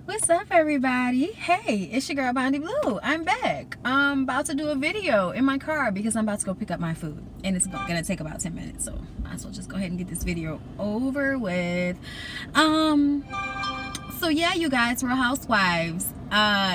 What's up, everybody? Hey, it's your girl Bondi Blue. I'm back. I'm about to do a video in my car because I'm about to go pick up my food, and it's gonna take about 10 minutes, so might as well just go ahead and get this video over with. So yeah, you guys, were Housewives.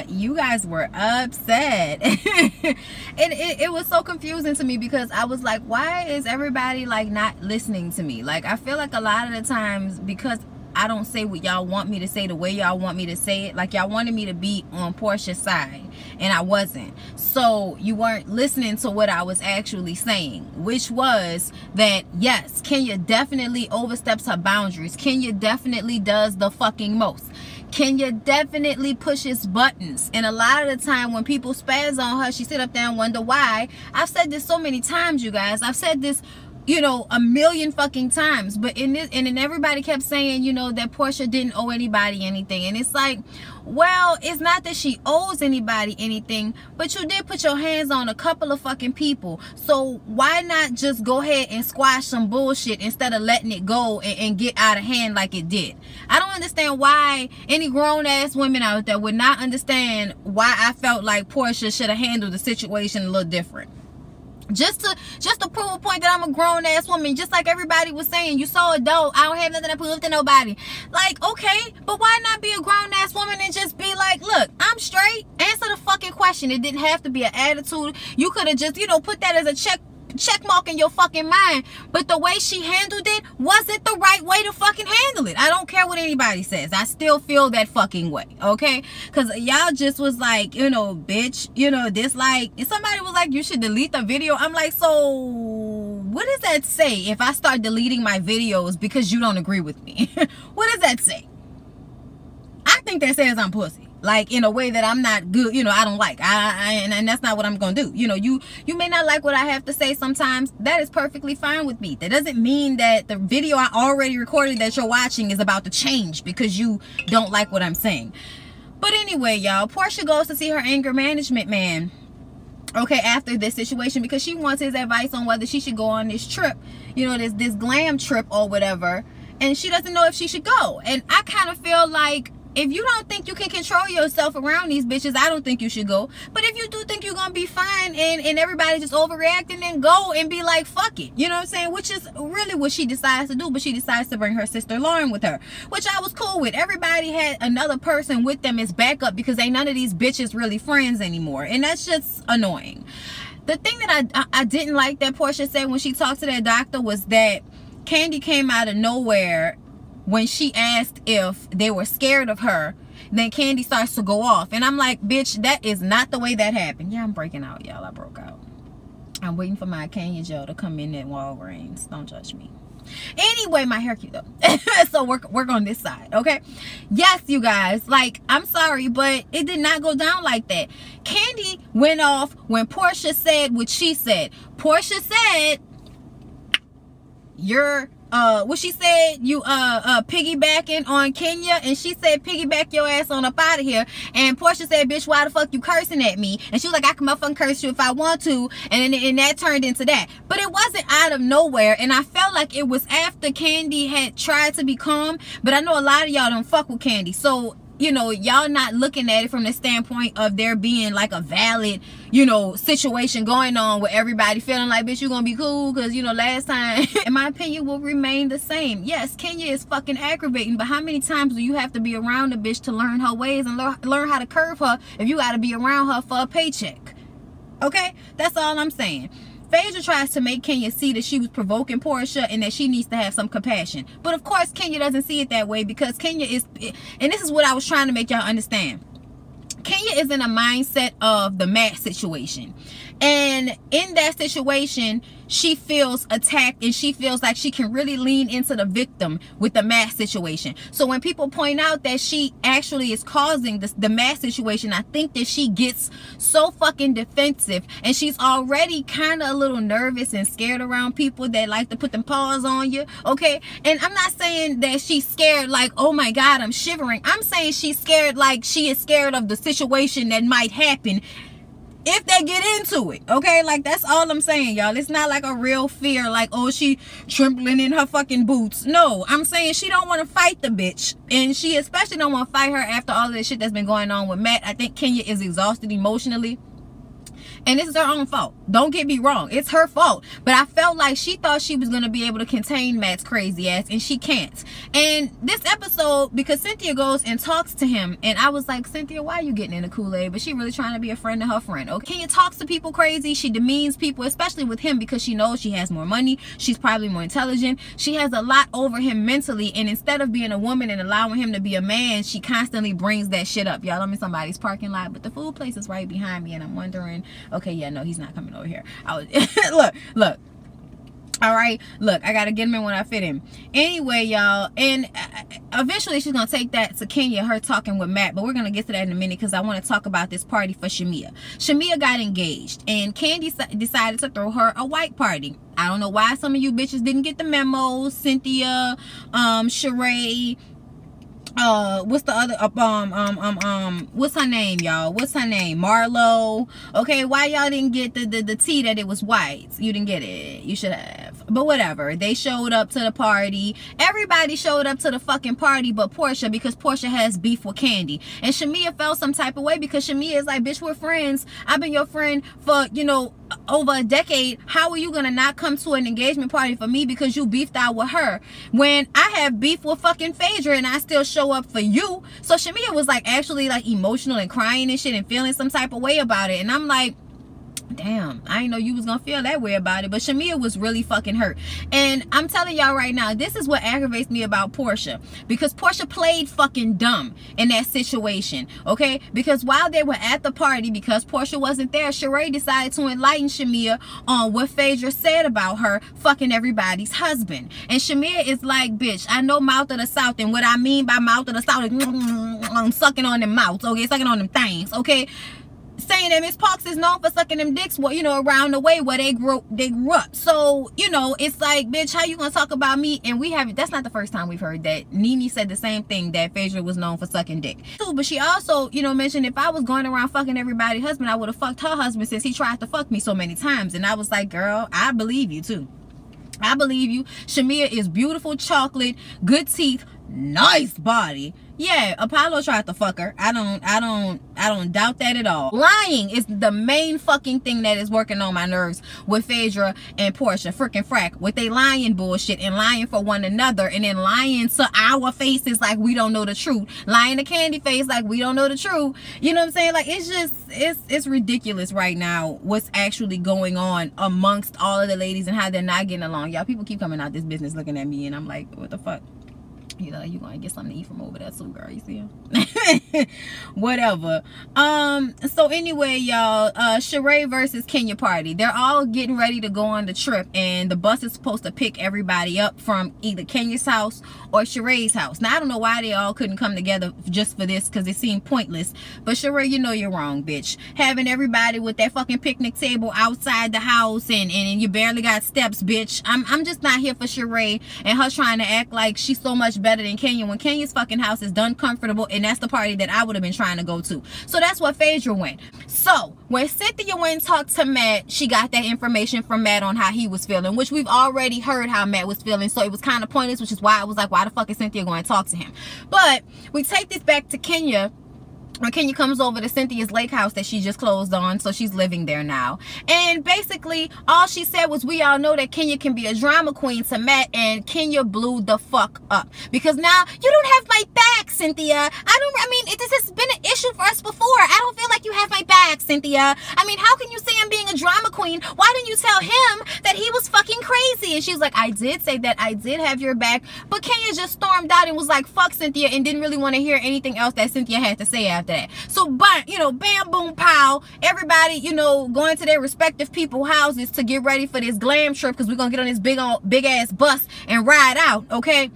You guys were upset. It was so confusing to me because I was like, why is everybody like not listening to me? Like, I feel like a lot of the times, because I don't say what y'all want me to say the way y'all want me to say it. Like, y'all wanted me to be on Portia's side, and I wasn't. So you weren't listening to what I was actually saying, which was that, yes, Kenya definitely oversteps her boundaries. Kenya definitely does the fucking most. Kenya definitely pushes buttons. And a lot of the time when people spaz on her, she sit up there and wonder why. I've said this so many times, you guys. I've said this, you know, a million fucking times, but in this, and then everybody kept saying, you know, that Portia didn't owe anybody anything. And it's like, well, it's not that she owes anybody anything, but you did put your hands on a couple of fucking people. So why not just go ahead and squash some bullshit instead of letting it go and get out of hand like it did? I don't understand why any grown-ass women out there would not understand why I felt like Portia should have handled the situation a little different. Just to prove a point that I'm a grown-ass woman, just like everybody was saying, you so adult, I don't have nothing to prove to nobody. Like, okay, but why not be a grown-ass woman and just be like, look, I'm straight, answer the fucking question. It didn't have to be an attitude. You could have just, you know, put that as a check mark in your fucking mind. But the way she handled it wasn't the right way to fucking handle it. I don't care what anybody says, I still feel that fucking way, okay? Because y'all just was like, you know, bitch, you know, this, like, if somebody was like, you should delete the video, I'm like, so what does that say if I start deleting my videos because you don't agree with me? What does that say? I think that says I'm pussy, like in a way that I'm not good, you know, I don't like. And that's not what I'm gonna do. You know, you may not like what I have to say sometimes. That is perfectly fine with me. That doesn't mean that the video I already recorded that you're watching is about to change because you don't like what I'm saying. But anyway, y'all, Portia goes to see her anger management man, okay, after this situation, because she wants his advice on whether she should go on this trip, you know, this glam trip or whatever, and she doesn't know if she should go. And I kind of feel like, if you don't think you can control yourself around these bitches, I don't think you should go. But if you do think you're gonna be fine and everybody just overreacting, then go and be like, fuck it. You know what I'm saying? Which is really what she decides to do. But she decides to bring her sister Lauren with her, which I was cool with. Everybody had another person with them as backup because ain't none of these bitches really friends anymore. And that's just annoying. The thing that I didn't like that Portia said when she talked to that doctor was that Kandi came out of nowhere. When she asked if they were scared of her, then Kandi starts to go off. And I'm like, bitch, that is not the way that happened. Yeah, I'm breaking out, y'all. I broke out. I'm waiting for my Kenya gel to come in at Walgreens. Don't judge me. Anyway, my hair cute though. So work on this side, okay? Yes, you guys, like, I'm sorry, but it did not go down like that. Kandi went off when Portia said what she said. Portia said, you're what she said, you piggybacking on Kenya, and she said piggyback your ass on up out of here. And Portia said, bitch, why the fuck you cursing at me? And she was like, I can motherfucking curse you if I want to. And that turned into that. But it wasn't out of nowhere, and I felt like it was after Kandi had tried to be calm. But I know a lot of y'all don't fuck with Kandi, so you know, y'all not looking at it from the standpoint of there being like a valid, you know, situation going on with everybody feeling like, bitch, you gonna be cool because, you know, last time. In my opinion, will remain the same. Yes, Kenya is fucking aggravating, but how many times do you have to be around a bitch to learn her ways and learn how to curve her if you got to be around her for a paycheck? Okay, that's all I'm saying. Phaedra tries to make Kenya see that she was provoking Portia and that she needs to have some compassion. But of course, Kenya doesn't see it that way because Kenya is, and this is what I was trying to make y'all understand. Kenya is in a mindset of the Matt situation. And in that situation, she feels attacked and she feels like she can really lean into the victim with the Matt situation. So when people point out that she actually is causing the Matt situation, I think that she gets so fucking defensive, and she's already kind of a little nervous and scared around people that like to put them paws on you, okay? And I'm not saying that she's scared like, oh my God, I'm shivering. I'm saying she's scared like she is scared of the situation that might happen if they get into it, okay? Like, that's all I'm saying, y'all. It's not like a real fear, like, oh, she trembling in her fucking boots. No, I'm saying she don't want to fight the bitch, and she especially don't want to fight her after all of this shit that's been going on with Matt. I think Kenya is exhausted emotionally, and this is her own fault. Don't get me wrong, it's her fault. But I felt like she thought she was going to be able to contain Matt's crazy ass, and she can't. And this episode, because Cynthia goes and talks to him, and I was like, Cynthia, why are you getting in the Kool-Aid? But she really trying to be a friend to her friend. Okay, Kenya talks to people crazy. She demeans people, especially with him, because she knows she has more money. She's probably more intelligent. She has a lot over him mentally, and instead of being a woman and allowing him to be a man, she constantly brings that shit up. Y'all, I'm in somebody's parking lot, but the food place is right behind me, and I'm wondering, okay, yeah, no, he's not coming over here. I was look, all right, look, I gotta get him in when I fit him. Anyway, y'all, and eventually she's gonna take that to Kenya, her talking with Matt, but we're gonna get to that in a minute because I want to talk about this party for Shamia. Shamia got engaged, and Candy decided to throw her a white party. I don't know why some of you bitches didn't get the memo. Cynthia, Sheree, what's the other what's her name, y'all? What's her name? Marlo. Okay, why y'all didn't get the tea that it was white? You didn't get it. You should have. But whatever. They showed up to the party. Everybody showed up to the fucking party but Portia, because Portia has beef with Candy. And Shamia felt some type of way because Shamia is like, bitch, we're friends. I've been your friend for, you know, over a decade. How are you gonna not come to an engagement party for me because you beefed out with her when I have beef with fucking Phaedra and I still show up for you? So Shamia was like actually like emotional and crying and shit and feeling some type of way about it, and I'm like, damn, I didn't know you was gonna feel that way about it. But Shamia was really fucking hurt. And I'm telling y'all right now, this is what aggravates me about Portia, because Portia played fucking dumb in that situation, okay? Because while they were at the party, because Portia wasn't there, Sheree decided to enlighten Shamia on what Phaedra said about her fucking everybody's husband. And Shamia is like, bitch, I know mouth of the South, and what I mean by mouth of the South is sucking on them mouths, okay? Sucking on them things, okay? Saying that Miss Parks is known for sucking them dicks, well, you know, around the way where they grew up. So, you know, it's like, bitch, how you gonna talk about me? And we haven't, that's not the first time we've heard that. Nene said the same thing, that Phaedra was known for sucking dick too. But she also, you know, mentioned if I was going around fucking everybody's husband, I would have fucked her husband since he tried to fuck me so many times. And I was like, girl, I believe you too. I believe you. Shamia is beautiful, chocolate, good teeth, nice body. Yeah, Apollo tried to fuck her. I don't doubt that at all. Lying is the main fucking thing that is working on my nerves with Phaedra and Portia. Freaking frack with they lying bullshit and lying for one another, and then lying to our faces like we don't know the truth. Lying to Candy face like we don't know the truth. You know what I'm saying? Like, it's just, it's ridiculous right now what's actually going on amongst all of the ladies and how they're not getting along. Y'all, people keep coming out this business looking at me and I'm like, what the fuck? You know, you gonna get something to eat from over there too, girl. You see him? Whatever. So anyway, y'all, Sheree versus Kenya party. They're all getting ready to go on the trip, and the bus is supposed to pick everybody up from either Kenya's house or Sheree's house. Now I don't know why they all couldn't come together just for this, because it seemed pointless. But Sheree, you know you're wrong, bitch. Having everybody with that fucking picnic table outside the house, and you barely got steps, bitch. I'm just not here for Sheree and her trying to act like she's so much better than Kenya when Kenya's fucking house is done comfortable, and that's the party that I would have been trying to go to. So that's what Phaedra went. So when Cynthia went and talked to Matt, she got that information from Matt on how he was feeling, which we've already heard how Matt was feeling, so it was kind of pointless, which is why I was like, why the fuck is Cynthia going to talk to him? But we take this back to Kenya. When Kenya comes over to Cynthia's lake house that she just closed on, so she's living there now. And basically, all she said was, we all know that Kenya can be a drama queen to Matt, and Kenya blew the fuck up. Because now, you don't have my back, Cynthia. I mean, this has been an issue for us before. I don't feel like you have my back, Cynthia. I mean, how can you say I'm being a drama queen? Why didn't you tell him that he was fucking crazy? And she's like, I did say that. I did have your back. But Kenya just stormed out and was like, fuck Cynthia, and didn't really want to hear anything else that Cynthia had to say after that. So, but, you know, bam, boom, pow, everybody, you know, going to their respective people's houses to get ready for this glam trip, because we're gonna get on this big ass bus and ride out, okay?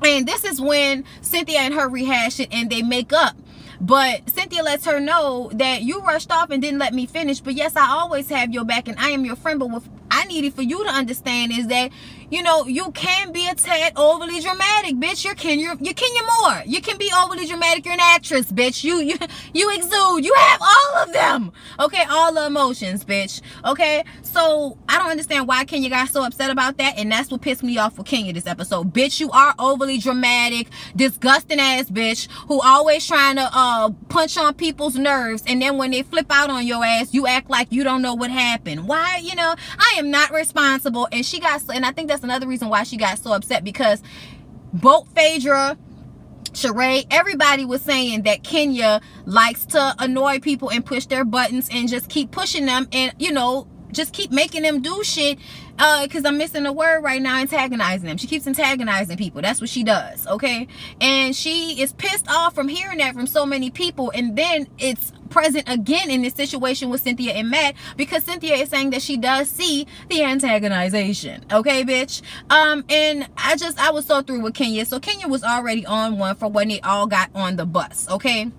And this is when Cynthia and her rehash it and they make up. But Cynthia lets her know that you rushed off and didn't let me finish. But yes, I always have your back and I am your friend. But what I needed for you to understand is that you know, you can be a tad overly dramatic, bitch. You're Kenya Moore. You can be overly dramatic. You're an actress, bitch. You exude. You have all of them. Okay, all the emotions, bitch. Okay, so I don't understand why Kenya got so upset about that, and that's what pissed me off with Kenya this episode. Bitch, you are overly dramatic, disgusting ass bitch who always trying to punch on people's nerves, and then when they flip out on your ass, you act like you don't know what happened. Why? You know, I am not responsible. And she got, and I think that's another reason why she got so upset, because both Phaedra, Sheree, everybody was saying that Kenya likes to annoy people and push their buttons and just keep pushing them, and you know, just keep making them do shit, because I'm missing the word right now, antagonizing them. She keeps antagonizing people. That's what she does, okay? And she is pissed off from hearing that from so many people, and then it's present again in this situation with Cynthia and Matt, because Cynthia is saying that she does see the antagonization, okay, bitch? And I was so through with Kenya. So Kenya was already on one for when they all got on the bus, okay?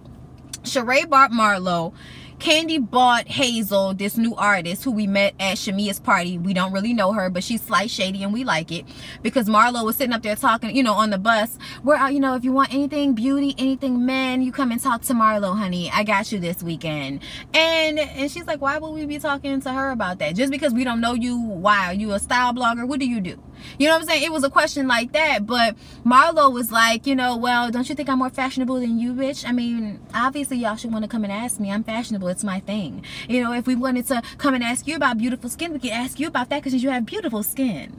Sheree bought Marlo. Candy bought Hazel, this new artist who we met at Shamia's party. We don't really know her, but she's slight shady and we like it, because Marlo was sitting up there talking, you know, on the bus. We're, you know, if you want anything beauty, anything men, you come and talk to Marlo, honey. I got you this weekend. And she's like, why would we be talking to her about that? Just because we don't know you? Why? Are you a style blogger? What do you do? You know what I'm saying? It was a question like that, but Marlo was like, you know, well, don't you think I'm more fashionable than you, bitch? I mean, obviously y'all should want to come and ask me. I'm fashionable. It's my thing. You know, if we wanted to come and ask you about beautiful skin, we could ask you about that, because you have beautiful skin,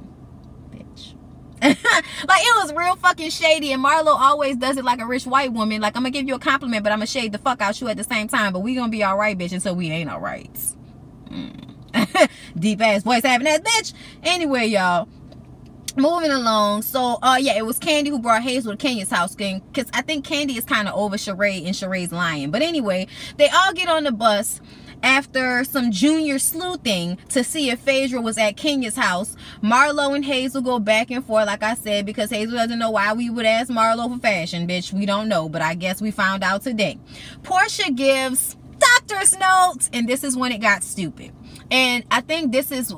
bitch. Like, it was real fucking shady, and Marlo always does it like a rich white woman. Like, I'm gonna give you a compliment, but I'm gonna shade the fuck out you at the same time, but we gonna be all right, bitch, until we ain't all right. Deep ass voice having that bitch. Anyway, y'all, moving along. So yeah, it was Candy who brought Hazel to Kenya's house, because I think Candy is kind of over Sheree, and Sheree's lying. But anyway, they all get on the bus after some junior sleuthing to see if Phaedra was at Kenya's house. Marlo and Hazel go back and forth, like I said, because Hazel doesn't know why we would ask Marlo for fashion, bitch. We don't know, but I guess we found out today. Portia gives doctor's notes, and this is when it got stupid. And I think this is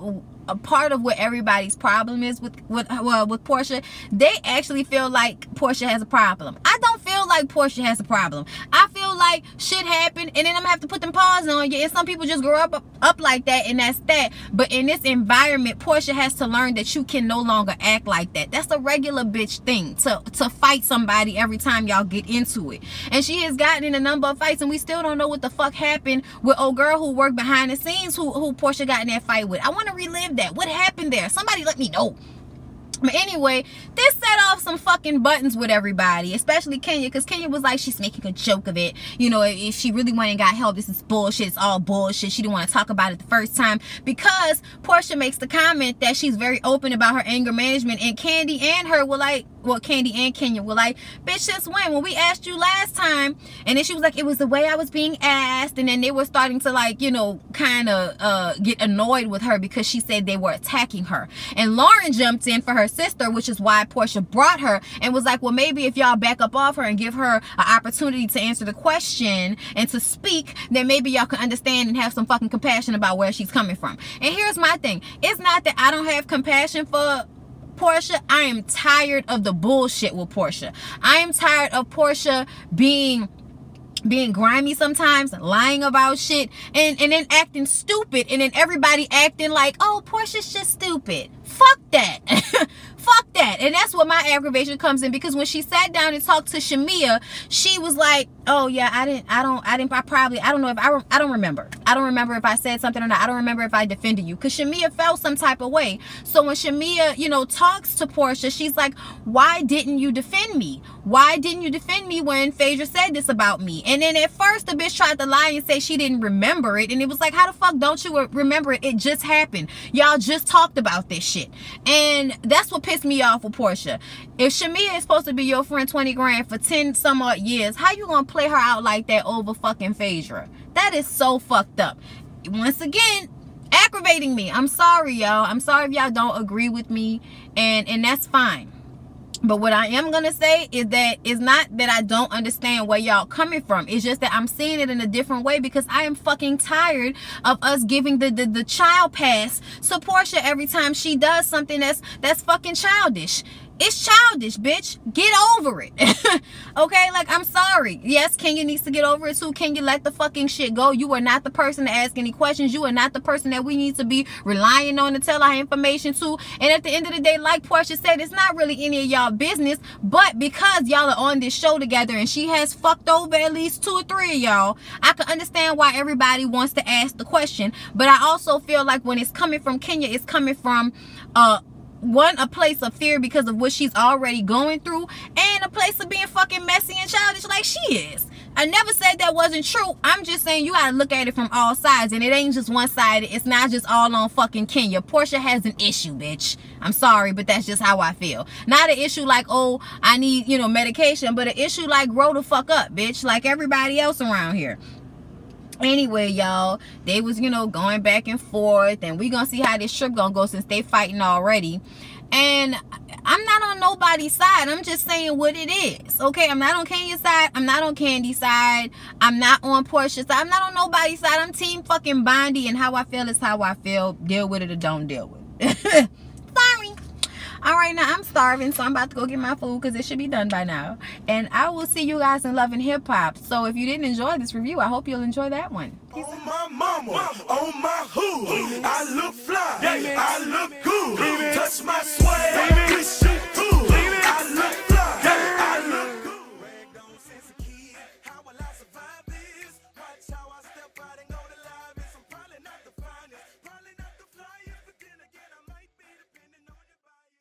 a part of what everybody's problem is with Portia. They actually feel like Portia has a problem. I don't feel like Portia has a problem. I feel like shit happened, and then I'm gonna have to put them paws on you, and some people just grow up like that, and that's that. But in this environment, Portia has to learn that you can no longer act like that. That's a regular bitch thing, to fight somebody every time y'all get into it. And she has gotten in a number of fights, and we still don't know what the fuck happened with old girl who worked behind the scenes, who Portia got in that fight with. I want to relive that. What happened there? Somebody let me know. But anyway, this set off some fucking buttons with everybody, especially Kenya, because Kenya was like, she's making a joke of it. You know, if she really went and got help, this is bullshit. It's all bullshit. She didn't want to talk about it the first time, because Portia makes the comment that she's very open about her anger management, and Candy and her were like, well, Candy and Kenya were like, bitch, since when we asked you last time? And then she was like, it was the way I was being asked. And then they were starting to, like, you know, kind of get annoyed with her because she said they were attacking her. And Lauren jumped in for her sister, which is why Portia brought her, and was like, well, maybe if y'all back up off her and give her an opportunity to answer the question and to speak, then maybe y'all can understand and have some fucking compassion about where she's coming from. And here's my thing. It's not that I don't have compassion for Portia. I am tired of the bullshit with Portia. I am tired of Portia being grimy sometimes, lying about shit, and then acting stupid, and then everybody acting like, oh, Portia's just stupid. Fuck that. Fuck that. And that's where my aggravation comes in, because when she sat down and talked to Shamia, she was like, oh yeah, I don't remember if I said something or not. I don't remember if I defended you, because Shamia felt some type of way. So when Shamia, you know, talks to Portia, she's like, why didn't you defend me? Why didn't you defend me when Phaedra said this about me? And then at first the bitch tried to lie and say she didn't remember it, and it was like, how the fuck don't you remember it? It just happened. Y'all just talked about this shit. And that's what pissed me off with Portia. If Shamia is supposed to be your friend 20 grand for 10 some odd years, how you gonna play her out like that over fucking Phaedra? That is so fucked up. Once again, aggravating me. I'm sorry, y'all. I'm sorry if y'all don't agree with me, and that's fine. But what I am going to say is that it's not that I don't understand where y'all coming from. It's just that I'm seeing it in a different way, because I am fucking tired of us giving the child pass to Portia every time she does something that's fucking childish. It's childish, bitch. Get over it. Okay? Like, I'm sorry. Yes, Kenya needs to get over it too. Kenya, let the fucking shit go. You are not the person to ask any questions. You are not the person that we need to be relying on to tell our information to. And at the end of the day, like Portia said, it's not really any of y'all business. But because y'all are on this show together and she has fucked over at least 2 or 3 of y'all, I can understand why everybody wants to ask the question. But I also feel like when it's coming from Kenya, it's coming from a place of fear because of what she's already going through, and a place of being fucking messy and childish like she is. I never said that wasn't true. I'm just saying you gotta look at it from all sides, and it ain't just one-sided. It's not just all on fucking Kenya. Portia has an issue, bitch. I'm sorry, but that's just how I feel. Not an issue like, oh, I need, you know, medication, but an issue like, grow the fuck up, bitch, like everybody else around here. Anyway, y'all, they was, you know, going back and forth, and we gonna see how this trip gonna go since they fighting already. And I'm not on nobody's side. I'm just saying what it is. Okay, I'm not on Kenya's side. I'm not on Candy's side. I'm not on Portia's side. I'm not on nobody's side. I'm team fucking Bondi, and how I feel is how I feel. Deal with it or don't deal with it. Sorry. All right, now I'm starving, so I'm about to go get my food because it should be done by now. And I will see you guys in Love and Hip Hop. So if you didn't enjoy this review, I hope you'll enjoy that one. On my mama, on my hood, I look fly.